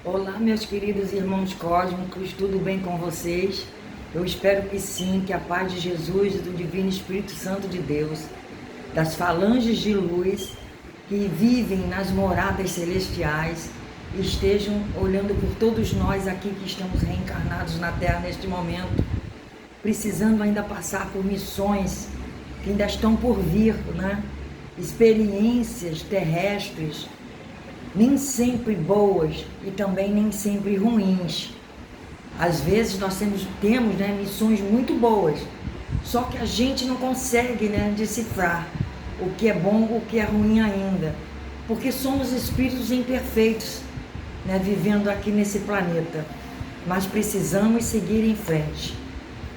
Olá, meus queridos irmãos cósmicos, tudo bem com vocês? Eu espero que sim, que a paz de Jesus e do Divino Espírito Santo de Deus, das falanges de luz que vivem nas moradas celestiais, estejam olhando por todos nós aqui que estamos reencarnados na Terra neste momento, precisando ainda passar por missões que ainda estão por vir, né? Experiências terrestres, nem sempre boas e também nem sempre ruins. Às vezes nós temos missões muito boas, só que a gente não consegue decifrar o que é bom, o que é ruim ainda, porque somos espíritos imperfeitos, vivendo aqui nesse planeta, mas precisamos seguir em frente.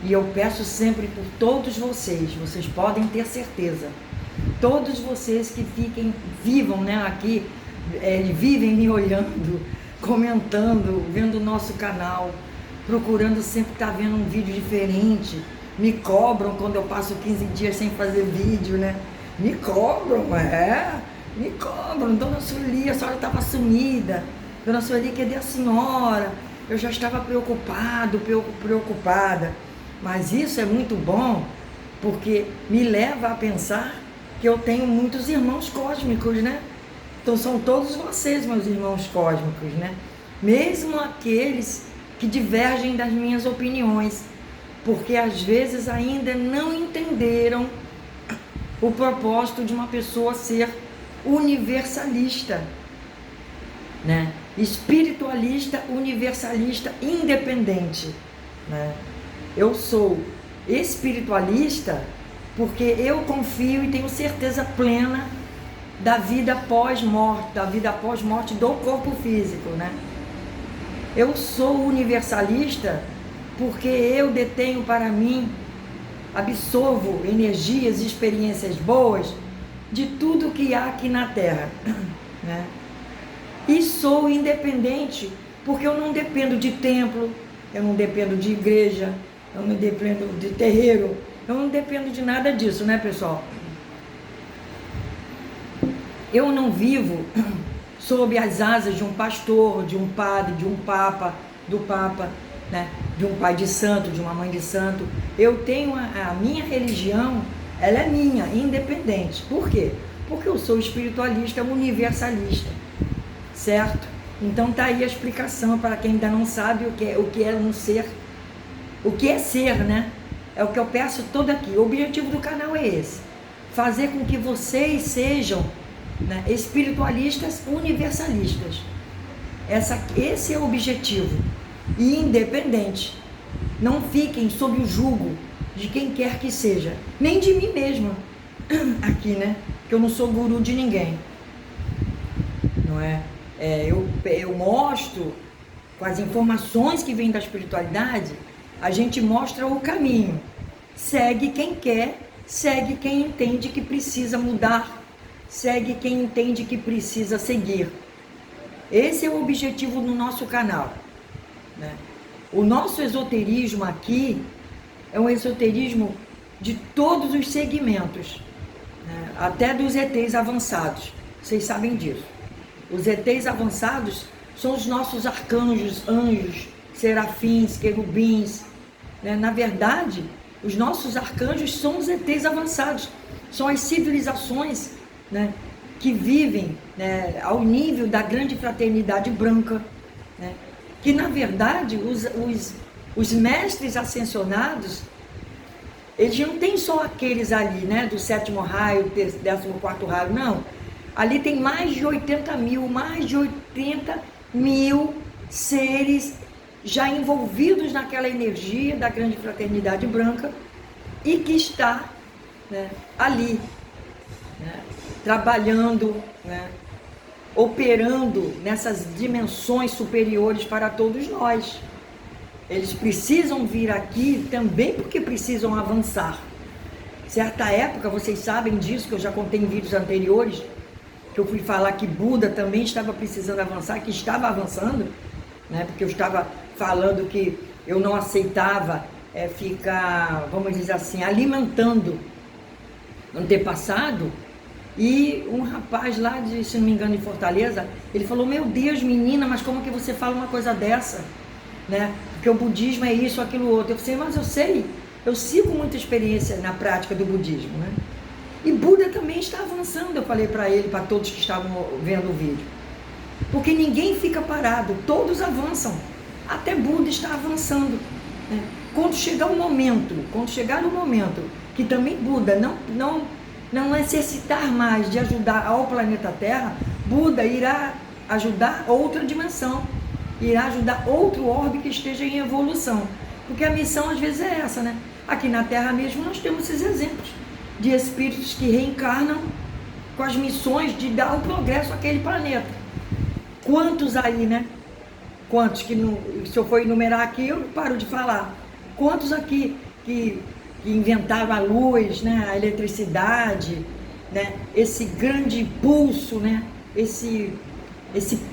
E eu peço sempre por todos vocês podem ter certeza, todos vocês que vivam aqui, vivem me olhando, comentando, vendo o nosso canal, procurando sempre estar vendo um vídeo diferente, me cobram quando eu passo 15 dias sem fazer vídeo, me cobram, me cobram. Dona Sueli, a senhora estava sumida, Dona Sueli, cadê a senhora? Eu já estava preocupada, mas isso é muito bom, porque me leva a pensar que eu tenho muitos irmãos cósmicos, Então são todos vocês, meus irmãos cósmicos, Mesmo aqueles que divergem das minhas opiniões, porque às vezes ainda não entenderam o propósito de uma pessoa ser universalista, Espiritualista, universalista, independente, Eu sou espiritualista porque eu confio e tenho certeza plena da vida pós-morte do corpo físico, Eu sou universalista porque eu detenho para mim, absorvo energias e experiências boas de tudo que há aqui na Terra, E sou independente porque eu não dependo de templo, eu não dependo de igreja, eu não dependo de terreiro, eu não dependo de nada disso, pessoal? Eu não vivo sob as asas de um pastor, de um padre, de um papa, do papa, de um pai de santo, de uma mãe de santo. Eu tenho a minha religião, ela é minha, independente. Por quê? Porque eu sou espiritualista, universalista, certo? Então tá aí a explicação para quem ainda não sabe o que é um ser, o que é ser, É o que eu peço todo aqui. O objetivo do canal é esse: fazer com que vocês sejam espiritualistas universalistas. Esse é o objetivo. E independente. Não fiquem sob o jugo de quem quer que seja, nem de mim mesma aqui, que eu não sou guru de ninguém, não é? Eu mostro, com as informações que vêm da espiritualidade, a gente mostra o caminho. Segue quem quer, segue quem entende que precisa mudar, segue quem entende que precisa seguir. Esse é o objetivo do nosso canal, O nosso esoterismo aqui é um esoterismo de todos os segmentos, até dos ETs avançados. Vocês sabem disso. Os ETs avançados são os nossos arcanjos, anjos, serafins, querubins. Na verdade, os nossos arcanjos são os ETs avançados, são as civilizações que vivem ao nível da grande fraternidade branca, que na verdade os mestres ascensionados, eles não tem só aqueles ali, do 7º raio, 14º raio, não. Ali tem mais de 80 mil seres já envolvidos naquela energia da grande fraternidade branca e que está ali, trabalhando, operando nessas dimensões superiores para todos nós. Eles precisam vir aqui também porque precisam avançar. Certa época, vocês sabem disso, que eu já contei em vídeos anteriores, que eu fui falar que Buda também estava precisando avançar, que estava avançando, porque eu estava falando que eu não aceitava ficar, vamos dizer assim, alimentando antepassado, E um rapaz lá de, se não me engano, de Fortaleza, ele falou: meu Deus, menina, mas como que você fala uma coisa dessa? Né? Porque o budismo é isso, aquilo, outro. Eu falei: mas eu sei, eu sigo muita experiência na prática do budismo, né? E Buda também está avançando, eu falei para ele, para todos que estavam vendo o vídeo. Porque ninguém fica parado, todos avançam. Até Buda está avançando, né? Quando chegar o momento que também Buda não necessitar mais de ajudar ao planeta Terra, Buda irá ajudar outra dimensão, irá ajudar outro orbe que esteja em evolução. Porque a missão às vezes é essa, né? Aqui na Terra mesmo nós temos esses exemplos de espíritos que reencarnam com as missões de dar o progresso àquele planeta. Quantos aí, né? Quantos que, se eu for enumerar aqui, eu paro de falar. Quantos aqui que inventaram a luz, né? A eletricidade, né? Esse grande impulso, né? Esse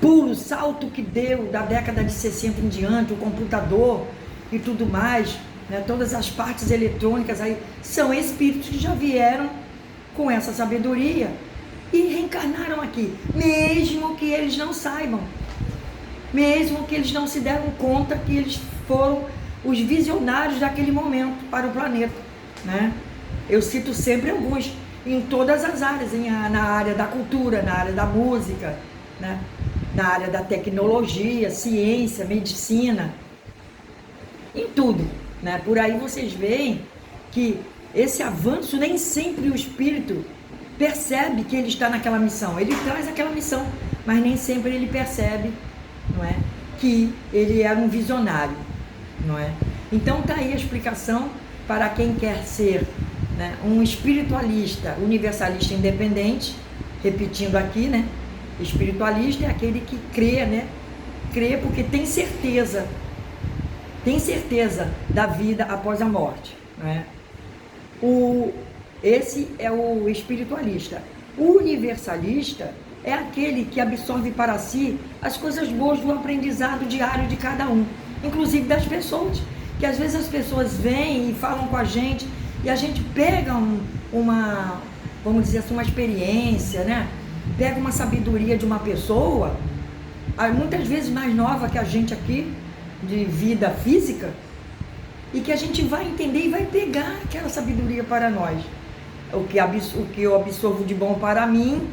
pulo, salto que deu da década de 60 em diante, o computador e tudo mais, né? Todas as partes eletrônicas aí, são espíritos que já vieram com essa sabedoria e reencarnaram aqui, mesmo que eles não saibam, mesmo que eles não se deram conta que eles foram os visionários daquele momento para o planeta, né? Eu cito sempre alguns, em todas as áreas, na área da cultura, na área da música, né? Na área da tecnologia, ciência, medicina, em tudo, né? Por aí vocês veem que esse avanço, nem sempre o espírito percebe que ele está naquela missão. Ele traz aquela missão, mas nem sempre ele percebe, não é, que ele era um visionário, não é? Então tá aí a explicação para quem quer ser, né, um espiritualista universalista independente. Repetindo aqui, né? Espiritualista é aquele que crê, né? Crê porque tem certeza da vida após a morte, né? Esse é o espiritualista. O universalista é aquele que absorve para si as coisas boas do aprendizado diário de cada um, inclusive das pessoas, que às vezes as pessoas vêm e falam com a gente e a gente pega uma, vamos dizer assim, uma experiência, né? Pega uma sabedoria de uma pessoa, muitas vezes mais nova que a gente aqui, de vida física, e que a gente vai entender e vai pegar aquela sabedoria para nós. O que eu absorvo de bom para mim,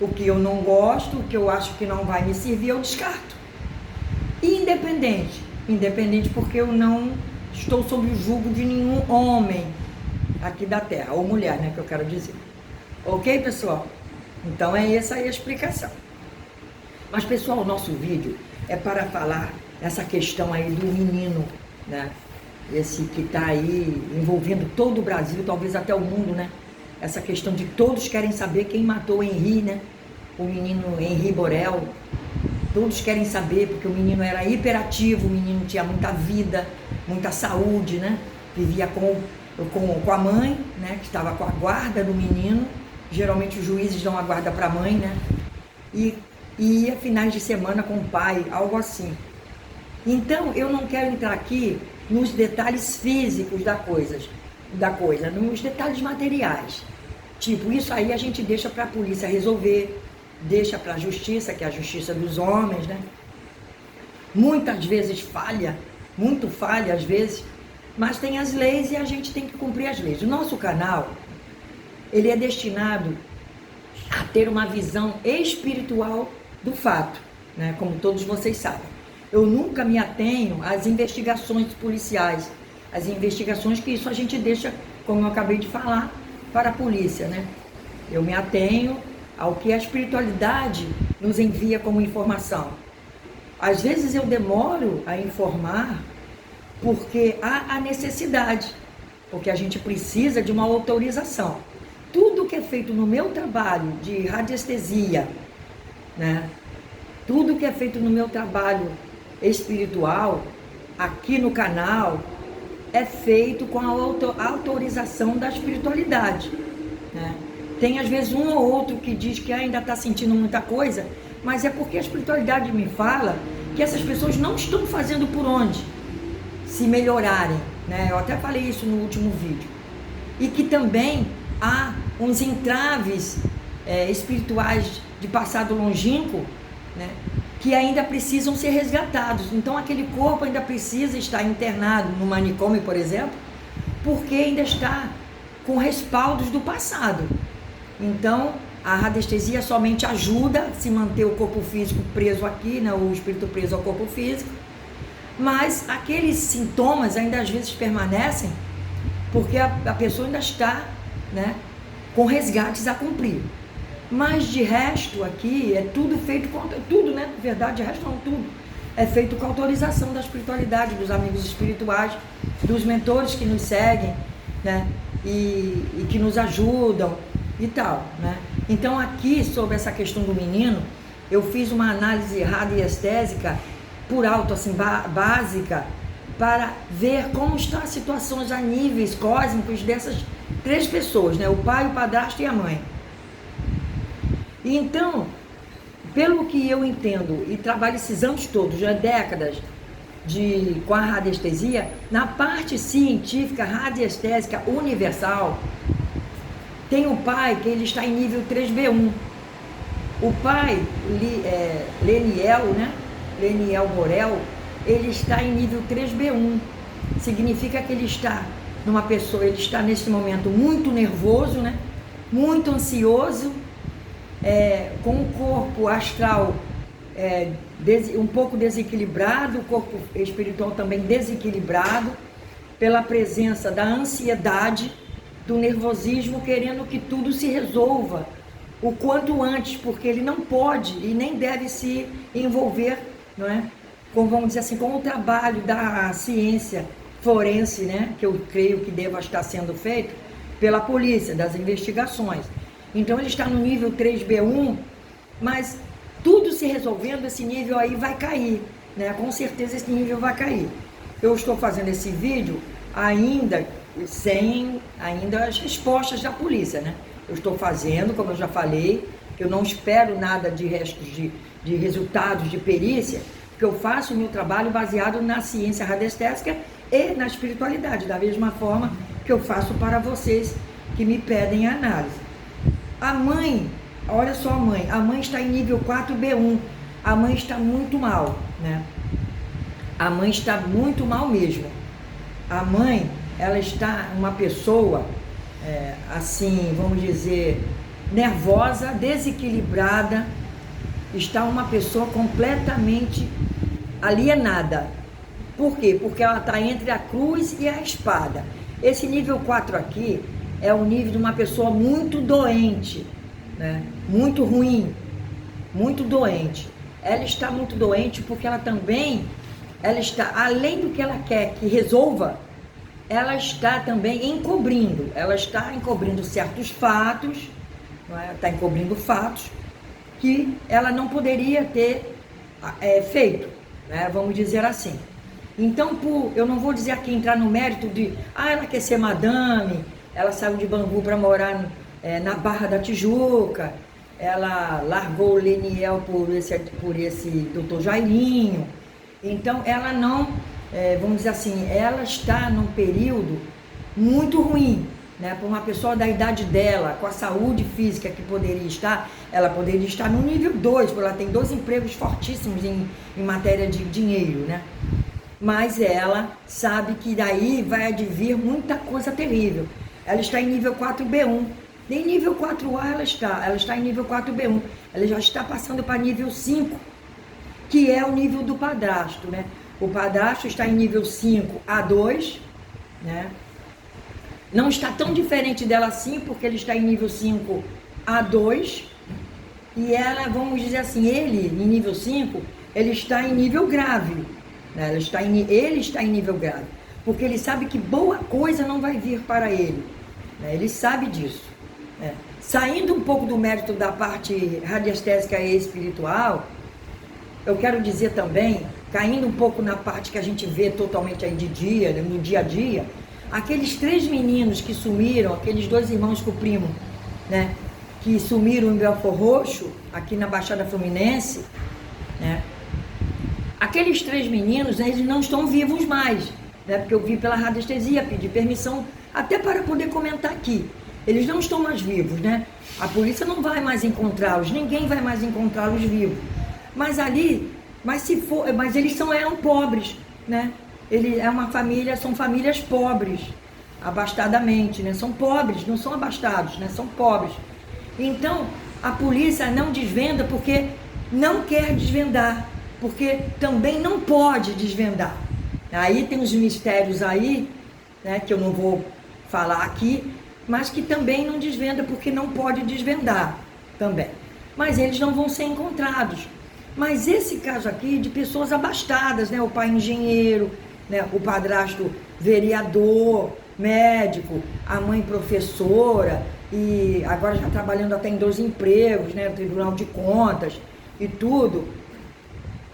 o que eu não gosto, o que eu acho que não vai me servir, eu descarto. E independente porque eu não estou sob o jugo de nenhum homem aqui da Terra, ou mulher, né, que eu quero dizer. Ok, pessoal? Então é essa aí a explicação. Mas, pessoal, o nosso vídeo é para falar essa questão aí do menino, né? Esse que está aí envolvendo todo o Brasil, talvez até o mundo, né? Essa questão de todos querem saber quem matou o Henri, né? O menino Henri Borel. Todos querem saber, porque o menino era hiperativo, o menino tinha muita vida, muita saúde, né? Vivia com a mãe, né? Que estava com a guarda do menino. Geralmente os juízes dão a guarda para a mãe, né? E ia finais de semana com o pai, algo assim. Então, eu não quero entrar aqui nos detalhes físicos da coisa, nos detalhes materiais. Tipo, isso aí a gente deixa para a polícia resolver, deixa para a justiça, que é a justiça dos homens, né? Muitas vezes muito falha às vezes, mas tem as leis e a gente tem que cumprir as leis. O nosso canal, ele é destinado a ter uma visão espiritual do fato, né? Como todos vocês sabem. Eu nunca me atenho às investigações policiais, as investigações que isso a gente deixa, como eu acabei de falar, para a polícia, né? Eu me atenho ao que a espiritualidade nos envia como informação. Às vezes eu demoro a informar porque há a necessidade, porque a gente precisa de uma autorização. Tudo que é feito no meu trabalho de radiestesia, né? Tudo que é feito no meu trabalho espiritual, aqui no canal, é feito com a autorização da espiritualidade, né? Tem às vezes um ou outro que diz que ainda está sentindo muita coisa, mas é porque a espiritualidade me fala que essas pessoas não estão fazendo por onde se melhorarem, né? Eu até falei isso no último vídeo. E que também há uns entraves espirituais de passado longínquo, né, que ainda precisam ser resgatados. Então aquele corpo ainda precisa estar internado no manicômio, por exemplo, porque ainda está com respaldos do passado. Então a radiestesia somente ajuda a se manter o corpo físico preso aqui, né, o espírito preso ao corpo físico, mas aqueles sintomas ainda às vezes permanecem porque a pessoa ainda está, né, com resgates a cumprir. Mas de resto aqui é tudo feito com tudo, né? Na verdade, de resto não, tudo é feito com autorização da espiritualidade, dos amigos espirituais, dos mentores que nos seguem, né? E que nos ajudam e tal, né? Então aqui sobre essa questão do menino, eu fiz uma análise radiestésica por alto, assim, básica, para ver como estão as situações a níveis cósmicos dessas 3 pessoas, né? O pai, o padrasto e a mãe. E então, pelo que eu entendo e trabalho esses anos todos, já décadas com a radiestesia, na parte científica radiestésica universal, tem o pai que ele está em nível 3B1. O pai, Leniel, né? Leniel Borel, ele está em nível 3B1. Significa que ele está nesse momento muito nervoso, né? Muito ansioso, com o corpo astral um pouco desequilibrado, o corpo espiritual também desequilibrado, pela presença da ansiedade, do nervosismo, querendo que tudo se resolva o quanto antes, porque ele não pode e nem deve se envolver, não é? Vamos dizer assim, com o trabalho da ciência forense, né? Que eu creio que deva estar sendo feito pela polícia, das investigações. Então ele está no nível 3B1, mas tudo se resolvendo, esse nível aí vai cair, né? Com certeza esse nível vai cair. Eu estou fazendo esse vídeo ainda sem as respostas da polícia, né? Eu estou fazendo, como eu já falei, eu não espero nada de restos de resultados de perícia, porque eu faço o meu trabalho baseado na ciência radiestésica e na espiritualidade, da mesma forma que eu faço para vocês que me pedem a análise. A mãe, olha só a mãe está em nível 4B1, a mãe está muito mal, né? A mãe está muito mal mesmo. A mãe, ela está uma pessoa, assim, vamos dizer, nervosa, desequilibrada, está uma pessoa completamente alienada. Por quê? Porque ela está entre a cruz e a espada. Esse nível 4 aqui é o nível de uma pessoa muito doente, né? Muito ruim, muito doente. Ela está muito doente porque ela está, além do que ela quer que resolva, ela está também encobrindo. Ela está encobrindo certos fatos, não é? Está encobrindo fatos que ela não poderia ter feito, né? Vamos dizer assim. Então, eu não vou dizer aqui, entrar no mérito de, ela quer ser madame, ela saiu de Bangu para morar na Barra da Tijuca, ela largou o Leniel por esse doutor Jairinho. Então, ela não, vamos dizer assim, ela está num período muito ruim, né? Para uma pessoa da idade dela, com a saúde física que poderia estar, ela poderia estar no nível 2, porque ela tem 2 empregos fortíssimos em matéria de dinheiro, né? Mas ela sabe que daí vai advir muita coisa terrível. Ela está em nível 4B1, nem nível 4A ela está em nível 4B1, ela já está passando para nível 5, que é o nível do padrasto, né? O padrasto está em nível 5A2, né? Não está tão diferente dela assim, porque ele está em nível 5A2, e ela, vamos dizer assim, ele, em nível 5, ele está em nível grave, né? Ele está em nível grave, porque ele sabe que boa coisa não vai vir para ele, né? Ele sabe disso, né? Saindo um pouco do mérito da parte radiestésica e espiritual, eu quero dizer também, caindo um pouco na parte que a gente vê totalmente aí de dia, no dia a dia, aqueles 3 meninos que sumiram, aqueles 2 irmãos com o primo, né, que sumiram em Belford Roxo, aqui na Baixada Fluminense, né, aqueles 3 meninos, eles não estão vivos mais, né, porque eu vi pela radiestesia, pedi permissão até para poder comentar aqui. Eles não estão mais vivos, né? A polícia não vai mais encontrá-los, ninguém vai mais encontrá-los vivos. Mas ali, mas eles eram pobres, né? Ele é uma família, são famílias pobres, abastadamente, né? São pobres, não são abastados, né? São pobres. Então, a polícia não desvenda porque não quer desvendar, porque também não pode desvendar. Aí tem os mistérios aí, né, que eu não vou falar aqui, mas que também não desvenda porque não pode desvendar também. Mas eles não vão ser encontrados. Mas esse caso aqui de pessoas abastadas, né, o pai engenheiro, né, o padrasto vereador, médico, a mãe professora, e agora já trabalhando até em 2 empregos, né, no Tribunal de Contas e tudo.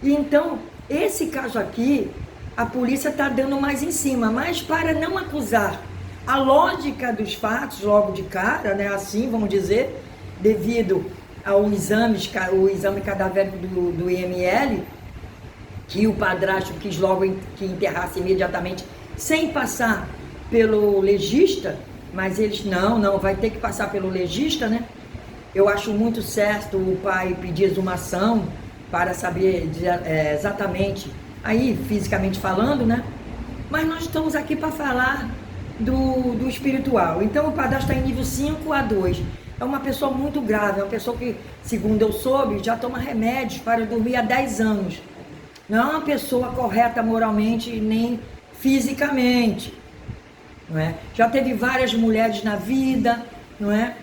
E então, esse caso aqui, a polícia está dando mais em cima, mas para não acusar a lógica dos fatos logo de cara, né, assim vamos dizer, devido ao o exame cadavérico do IML, que o padrasto quis logo que enterrasse imediatamente, sem passar pelo legista, mas eles, não, vai ter que passar pelo legista, né? Eu acho muito certo o pai pedir exumação para saber exatamente, aí fisicamente falando, né? Mas nós estamos aqui para falar do espiritual. Então o padrasto está em nível 5A2. É uma pessoa muito grave, é uma pessoa que, segundo eu soube, já toma remédios para dormir há 10 anos. Não é uma pessoa correta moralmente nem fisicamente, não é? Já teve várias mulheres na vida, não é?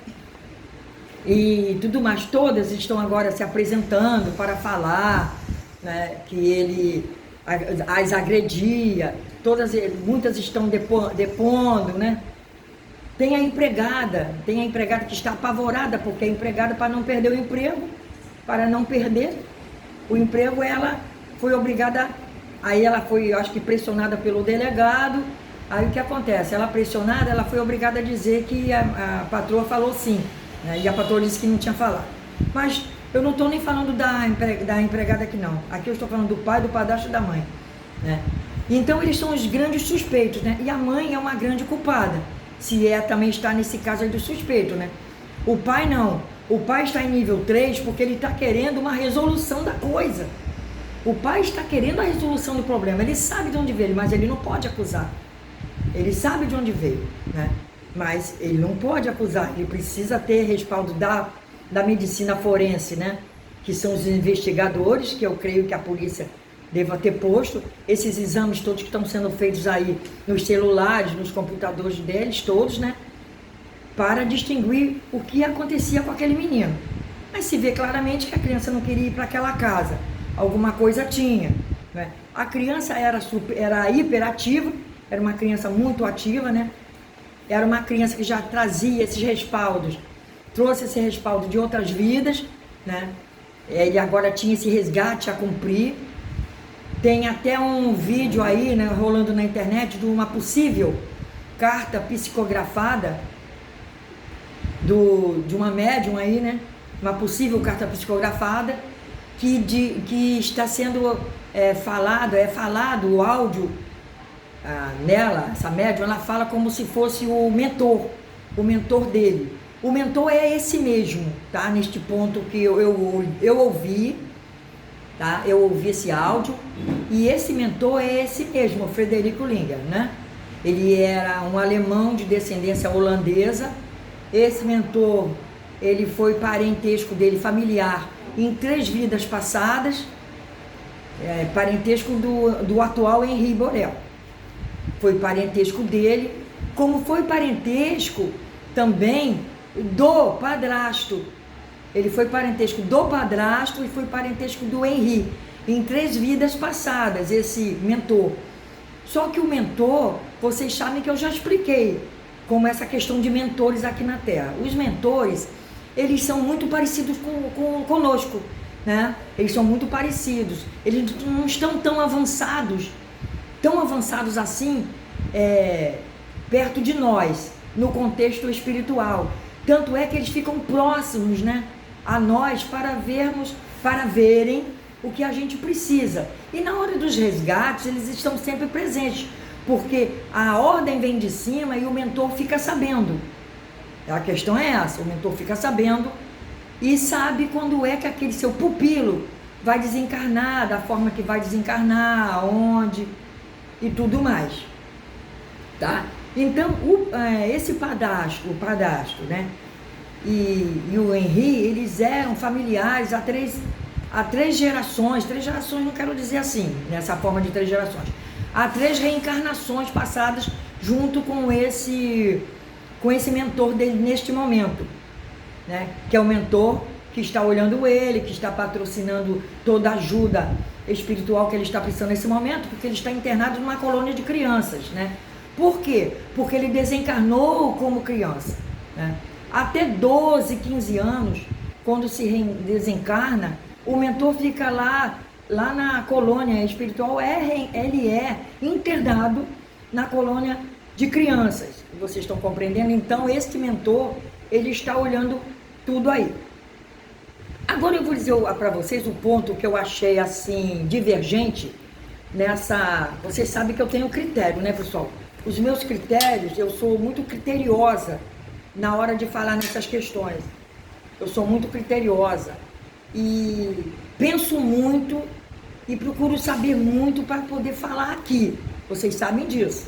E tudo mais, todas estão agora se apresentando para falar, né, que ele as agredia, muitas estão depondo, né? Tem a empregada que está apavorada, porque a empregada, para não perder o emprego, para não perder o emprego, ela foi obrigada, aí ela foi, eu acho que pressionada pelo delegado. Aí o que acontece? Ela pressionada, ela foi obrigada a dizer que a patroa falou sim, né? E a patroa disse que não tinha falado. Mas eu não estou nem falando da empregada aqui não. Aqui eu estou falando do pai, do padrasto e da mãe, né? Então eles são os grandes suspeitos, né? E a mãe é uma grande culpada, se também está nesse caso aí do suspeito, né? O pai não. O pai está em nível 3 porque ele está querendo uma resolução da coisa. O pai está querendo a resolução do problema. Ele sabe de onde veio, mas ele não pode acusar. Ele sabe de onde veio, né? Mas ele não pode acusar. Ele precisa ter respaldo da medicina forense, né? Que são os investigadores, que eu creio que a polícia deva ter posto. Esses exames todos que estão sendo feitos aí nos celulares, nos computadores deles, todos, né? Para distinguir o que acontecia com aquele menino. Mas se vê claramente que a criança não queria ir para aquela casa. Alguma coisa tinha, né? A criança era hiperativa, era uma criança muito ativa, né? Era uma criança que já trazia esses respaldos, trouxe esse respaldo de outras vidas, né? Ele agora tinha esse resgate a cumprir. Tem até um vídeo aí, né, rolando na internet de uma possível carta psicografada de uma médium aí, né? Uma possível carta psicografada que está sendo falado o áudio nela, essa médium, ela fala como se fosse o mentor dele. O mentor é esse mesmo, tá? Neste ponto que eu ouvi, tá? Eu ouvi esse áudio, e esse mentor é esse mesmo, o Frederico Linger, né? Ele era um alemão de descendência holandesa. Esse mentor, ele foi parentesco dele familiar em 3 vidas passadas, parentesco do atual Henri Borel. Foi parentesco dele, como foi parentesco também do padrasto. Ele foi parentesco do padrasto e foi parentesco do Henri, em 3 vidas passadas, esse mentor. Só que o mentor, vocês sabem que eu já expliquei como essa questão de mentores aqui na Terra. Os mentores, eles são muito parecidos conosco, né? Eles são muito parecidos. Eles não estão tão avançados assim, perto de nós, no contexto espiritual. Tanto é que eles ficam próximos, né, a nós para verem o que a gente precisa. E na hora dos resgates, eles estão sempre presentes, porque a ordem vem de cima e o mentor fica sabendo. A questão é essa, o mentor fica sabendo e sabe quando é que aquele seu pupilo vai desencarnar, da forma que vai desencarnar, aonde e tudo mais, tá? Então, esse padastro, o padastro, né, e o Henri, eles eram familiares há três gerações não quero dizer assim, nessa forma de 3 gerações, há 3 reencarnações passadas junto com esse mentor dele neste momento, né? Que é o mentor que está olhando ele, que está patrocinando toda a ajuda espiritual que ele está precisando nesse momento, porque ele está internado numa colônia de crianças, né? Por quê? Porque ele desencarnou como criança, né? Até 12, 15 anos, quando se desencarna, o mentor fica lá na colônia espiritual, ele é internado na colônia de crianças. Vocês estão compreendendo? Então, este mentor, ele está olhando tudo aí. Agora eu vou dizer para vocês o ponto que eu achei assim divergente nessa. Vocês sabem que eu tenho critério, né, pessoal? Os meus critérios, eu sou muito criteriosa na hora de falar nessas questões. Eu sou muito criteriosa e penso muito e procuro saber muito para poder falar aqui. Vocês sabem disso.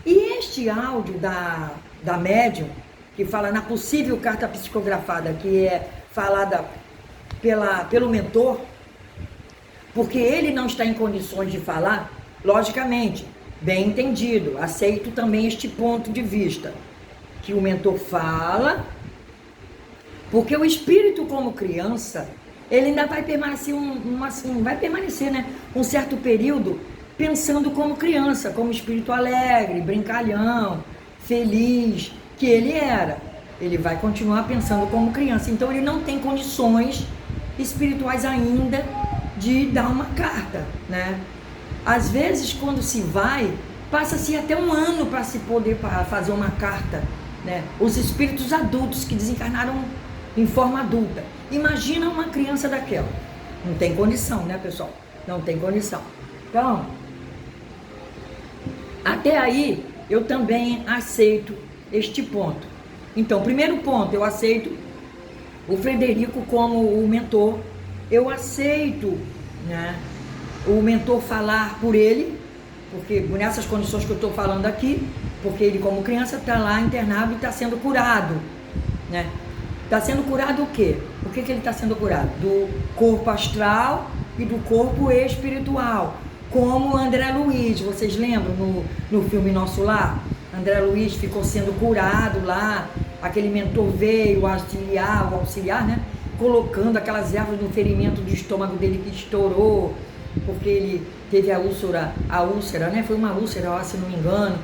E este áudio da médium, que fala na possível carta psicografada, que é falada pelo mentor, porque ele não está em condições de falar, logicamente, bem entendido, aceito também este ponto de vista, que o mentor fala, porque o espírito como criança, ele ainda vai permanecer um certo período pensando como criança, como espírito alegre, brincalhão, feliz, que ele era. Ele vai continuar pensando como criança. Então ele não tem condições espirituais ainda de dar uma carta, né? Às vezes, quando se vai, passa-se até um ano para se poder fazer uma carta, né? Os espíritos adultos que desencarnaram em forma adulta. Imagina uma criança daquela. Não tem condição, né, pessoal? Não tem condição. Então, até aí, eu também aceito este ponto. Então, primeiro ponto, eu aceito o Frederico como o mentor. Eu aceito, né, o mentor falar por ele, porque nessas condições que eu estou falando aqui, porque ele como criança está lá internado e está sendo curado, né? Está sendo curado o quê? O que ele está sendo curado? Do corpo astral e do corpo espiritual. Como André Luiz, vocês lembram no filme Nosso Lar? André Luiz ficou sendo curado lá, aquele mentor veio o auxiliar, né? Colocando aquelas ervas no ferimento do estômago dele que estourou, porque ele teve a úlcera, né? Foi uma úlcera, se não me engano,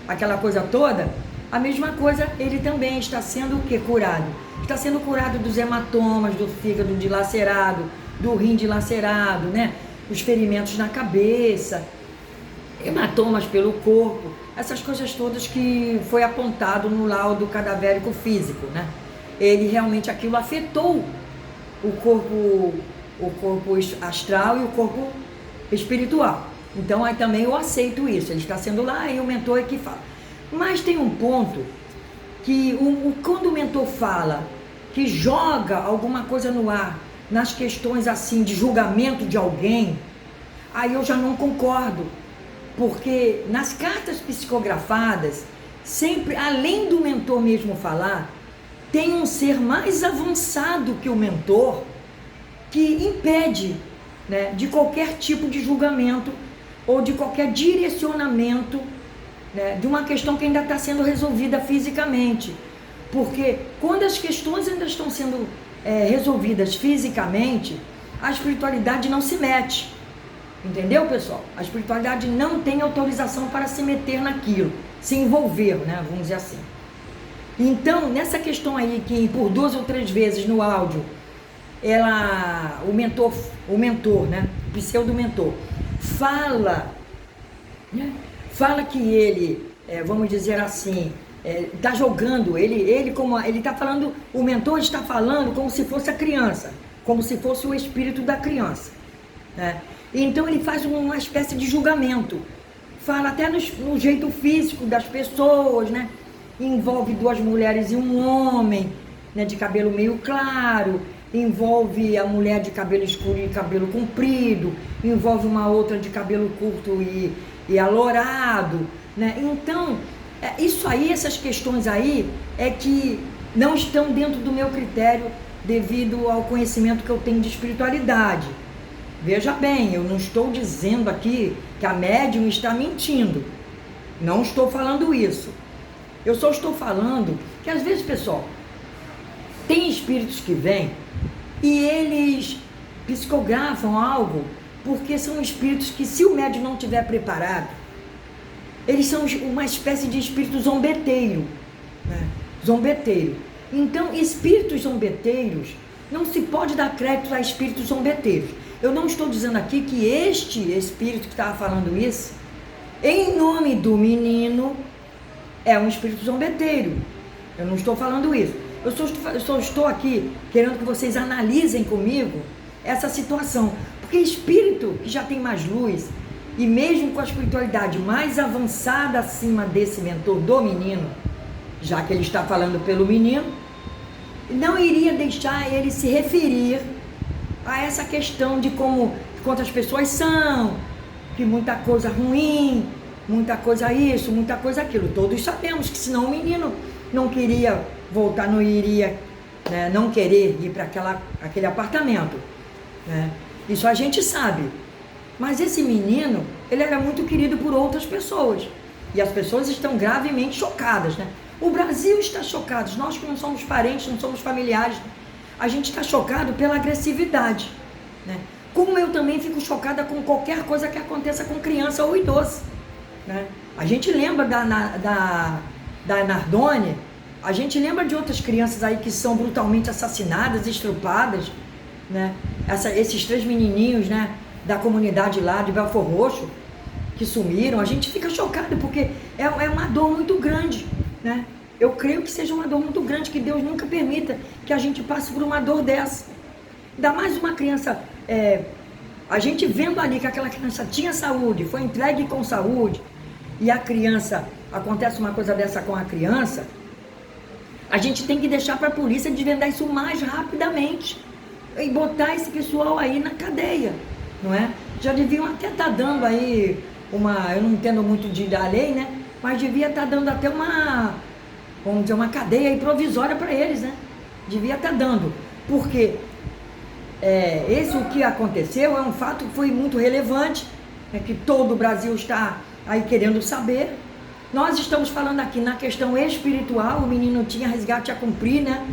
aquela coisa toda. A mesma coisa, ele também está sendo o quê? Curado. Está sendo curado dos hematomas, do fígado dilacerado, do rim dilacerado, né? Os ferimentos na cabeça, hematomas pelo corpo, essas coisas todas que foi apontado no laudo cadavérico físico, né? Ele realmente, aquilo afetou o corpo astral e o corpo espiritual. Então aí também eu aceito isso, ele está sendo lá e o mentor é que fala. Mas tem um ponto que quando o mentor fala que joga alguma coisa no ar, nas questões assim de julgamento de alguém, aí eu já não concordo, porque nas cartas psicografadas, sempre, além do mentor mesmo falar, tem um ser mais avançado que o mentor, que impede, né, de qualquer tipo de julgamento ou de qualquer direcionamento, né, de uma questão que ainda está sendo resolvida fisicamente. Porque quando as questões ainda estão sendo resolvidas fisicamente, a espiritualidade não se mete. Entendeu, pessoal? A espiritualidade não tem autorização para se meter naquilo, se envolver, né? Vamos dizer assim. Então, nessa questão aí, que por 2 ou 3 vezes no áudio, o mentor, né? O pseudo-mentor, fala, né? Fala que ele, vamos dizer assim, está jogando, ele está falando, o mentor está falando como se fosse a criança, como se fosse o espírito da criança, né? Então ele faz uma espécie de julgamento, fala até no jeito físico das pessoas, né? envolve 2 mulheres e um homem, né, de cabelo meio claro, envolve a mulher de cabelo escuro e cabelo comprido, envolve uma outra de cabelo curto e alourado, né? Então, isso aí, essas questões aí, é que não estão dentro do meu critério devido ao conhecimento que eu tenho de espiritualidade. Veja bem, eu não estou dizendo aqui que a médium está mentindo. Não estou falando isso. Eu só estou falando que às vezes, pessoal, tem espíritos que vêm e eles psicografam algo porque são espíritos que, se o médium não estiver preparado, eles são uma espécie de espírito zombeteiro, né? Zombeteiro. Então, espíritos zombeteiros, não se pode dar crédito a espíritos zombeteiros. Eu não estou dizendo aqui que este espírito que estava falando isso, em nome do menino, é um espírito zombeteiro. Eu não estou falando isso. Eu só estou aqui querendo que vocês analisem comigo essa situação. Porque espírito que já tem mais luz, e mesmo com a espiritualidade mais avançada acima desse mentor do menino, já que ele está falando pelo menino, não iria deixar ele se referir a essa questão de quantas pessoas são, que muita coisa ruim, muita coisa isso, muita coisa aquilo. Todos sabemos que senão o menino não queria voltar, não iria, né, não querer ir para aquele apartamento, né? Isso a gente sabe. Mas esse menino, ele era muito querido por outras pessoas. E as pessoas estão gravemente chocadas, né? O Brasil está chocado. Nós que não somos parentes, não somos familiares, a gente está chocado pela agressividade, né? Como eu também fico chocada com qualquer coisa que aconteça com criança ou idoso, né? A gente lembra da Nardone, a gente lembra de outras crianças aí que são brutalmente assassinadas, estrupadas, né? Esses 3 menininhos, né, da comunidade lá de Belfor Roxo, que sumiram. A gente fica chocado porque é uma dor muito grande, né? Eu creio que seja uma dor muito grande, que Deus nunca permita que a gente passe por uma dor dessa. Ainda mais uma criança, a gente vendo ali que aquela criança tinha saúde, foi entregue com saúde, e a criança, acontece uma coisa dessa com a criança, a gente tem que deixar para a polícia desvendar isso mais rapidamente e botar esse pessoal aí na cadeia, não é? Já deviam até estar dando aí eu não entendo muito da lei, né? Mas devia estar dando até vamos dizer, uma cadeia aí provisória para eles, né? Devia estar dando, porque o que aconteceu é um fato que foi muito relevante, né, que todo o Brasil está aí querendo saber. Nós estamos falando aqui na questão espiritual, o menino tinha resgate a cumprir, né?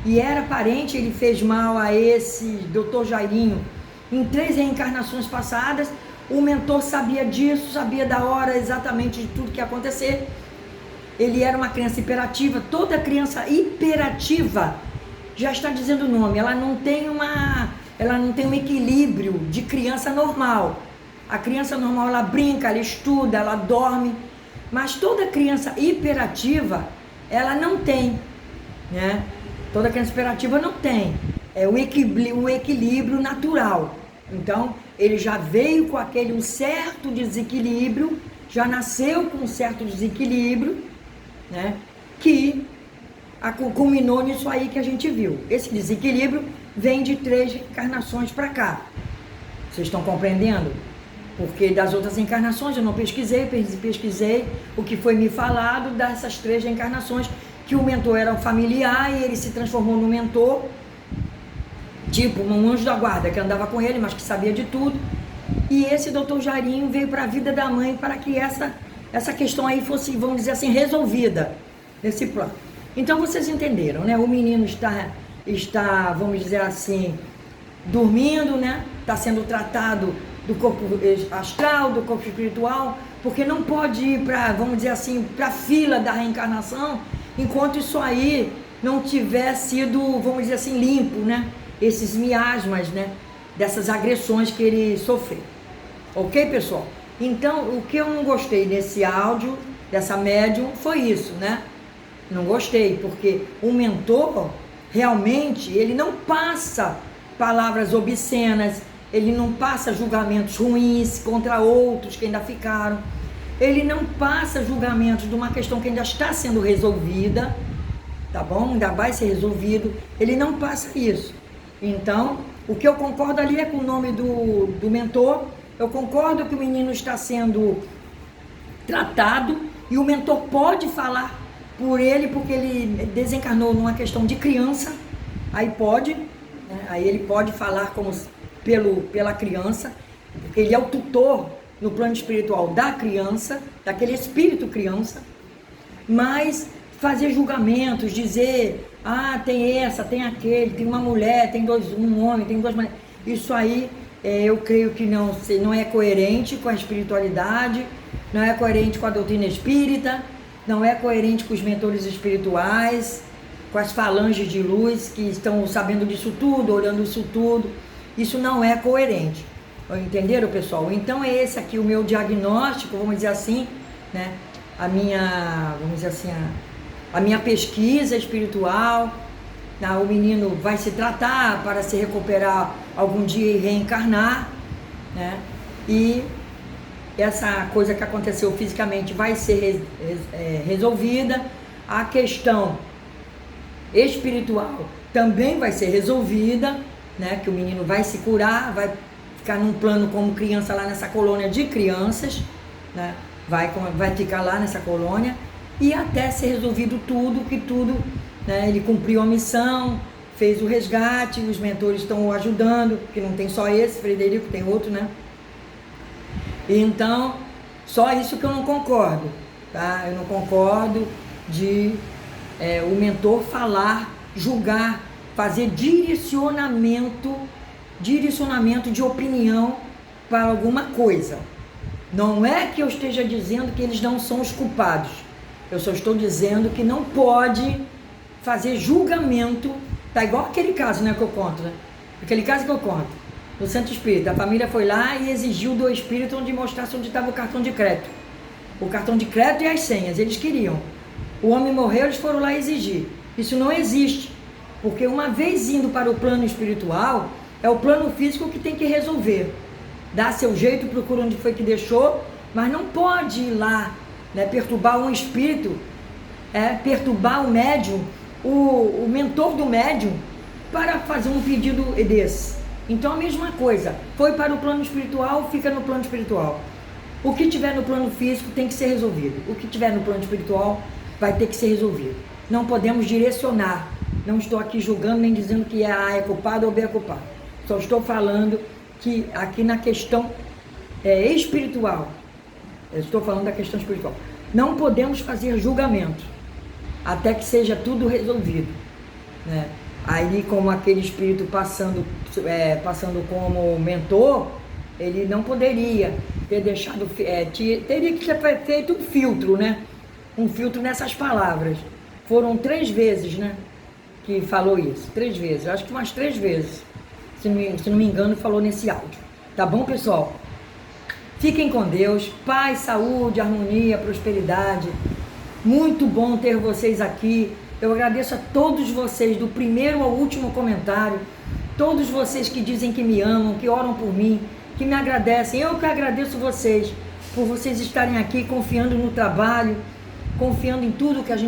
E era parente, ele fez mal a esse doutor Jairinho em 3 reencarnações passadas. O mentor sabia disso, sabia da hora exatamente de tudo que ia acontecer. Ele era uma criança hiperativa. Toda criança hiperativa, já está dizendo o nome, ela não tem um equilíbrio de criança normal. A criança normal, ela brinca, ela estuda, ela dorme, mas toda criança hiperativa, ela não tem, né? Toda criança hiperativa não tem o equilíbrio natural. Então, ele já veio com um certo desequilíbrio, já nasceu com um certo desequilíbrio, né? Que culminou nisso aí que a gente viu. Esse desequilíbrio vem de 3 encarnações para cá. Vocês estão compreendendo? Porque das outras encarnações eu não pesquisei o que foi me falado dessas 3 encarnações, que o mentor era um familiar e ele se transformou no mentor, tipo um anjo da guarda que andava com ele, mas que sabia de tudo. E esse doutor Jairinho veio para a vida da mãe para que essa questão aí fosse, vamos dizer assim, resolvida nesse plano. Então vocês entenderam, né? O menino está, vamos dizer assim, dormindo, né? Está sendo tratado do corpo astral, do corpo espiritual, porque não pode ir para, vamos dizer assim, para a fila da reencarnação, enquanto isso aí não tiver sido, vamos dizer assim, limpo, né? Esses miasmas, né? Dessas agressões que ele sofreu. Ok, pessoal? Então, o que eu não gostei nesse áudio, dessa médium, foi isso, né? Não gostei, porque o mentor, realmente, ele não passa palavras obscenas, ele não passa julgamentos ruins contra outros que ainda ficaram. ele não passa julgamentos de uma questão que ainda está sendo resolvida, tá bom? Ainda vai ser resolvido, ele não passa isso. Então, o que eu concordo ali é com o nome do mentor, eu concordo que o menino está sendo tratado e o mentor pode falar por ele, porque ele desencarnou numa questão de criança, aí pode, né? Aí ele pode falar como pela criança, porque ele é o tutor no plano espiritual da criança, daquele espírito criança, mas fazer julgamentos, dizer, tem essa, tem aquele, tem uma mulher, tem um homem, tem duas mulheres, isso aí eu creio que não é coerente com a espiritualidade, não é coerente com a doutrina espírita, não é coerente com os mentores espirituais, com as falanges de luz que estão sabendo disso tudo, olhando isso tudo. Isso não é coerente. Entenderam, pessoal? Então é esse aqui o meu diagnóstico, vamos dizer assim, né? A minha pesquisa espiritual. O menino vai se tratar para se recuperar algum dia e reencarnar, né? E essa coisa que aconteceu fisicamente vai ser resolvida. A questão espiritual também vai ser resolvida, né? Que o menino vai se curar, vai ficar num plano como criança lá nessa colônia de crianças, né? Vai ficar lá nessa colônia e até ser resolvido tudo, né? Ele cumpriu a missão, fez o resgate, os mentores estão o ajudando, porque não tem só esse, Frederico, tem outro, né? Então, só isso que eu não concordo, tá? Eu não concordo de o mentor falar, julgar, fazer direcionamento de opinião para alguma coisa. Não é que eu esteja dizendo que eles não são os culpados. Eu só estou dizendo que não pode fazer julgamento. Tá igual aquele caso, né, que eu conto, né? Aquele caso que eu conto, no Centro Espírita. A família foi lá e exigiu do espírito onde mostrasse onde estava o cartão de crédito. O cartão de crédito e as senhas, eles queriam. O homem morreu, eles foram lá exigir. Isso não existe. Porque uma vez indo para o plano espiritual, é o plano físico que tem que resolver. Dá seu jeito, procura onde foi que deixou, mas não pode ir lá, né, perturbar um espírito, perturbar o médium, o mentor do médium, para fazer um pedido desse. Então a mesma coisa, foi para o plano espiritual, fica no plano espiritual. O que tiver no plano físico tem que ser resolvido. O que tiver no plano espiritual vai ter que ser resolvido. Não podemos direcionar. Não estou aqui julgando nem dizendo que A é culpado ou B é culpado. Só estou falando que aqui na questão espiritual, eu estou falando da questão espiritual, não podemos fazer julgamento até que seja tudo resolvido, né? Aí, como aquele espírito passando como mentor, ele não poderia ter deixado, teria que ter feito um filtro, né? Um filtro nessas palavras. Foram 3 vezes, né, que falou isso, 3 vezes, acho que umas 3 vezes, se não me engano, falou nesse áudio. Tá bom, pessoal? Fiquem com Deus, paz, saúde, harmonia, prosperidade. Muito bom ter vocês aqui. Eu agradeço a todos vocês, do primeiro ao último comentário, todos vocês que dizem que me amam, que oram por mim, que me agradecem. Eu que agradeço vocês, por vocês estarem aqui confiando no trabalho, confiando em tudo que a gente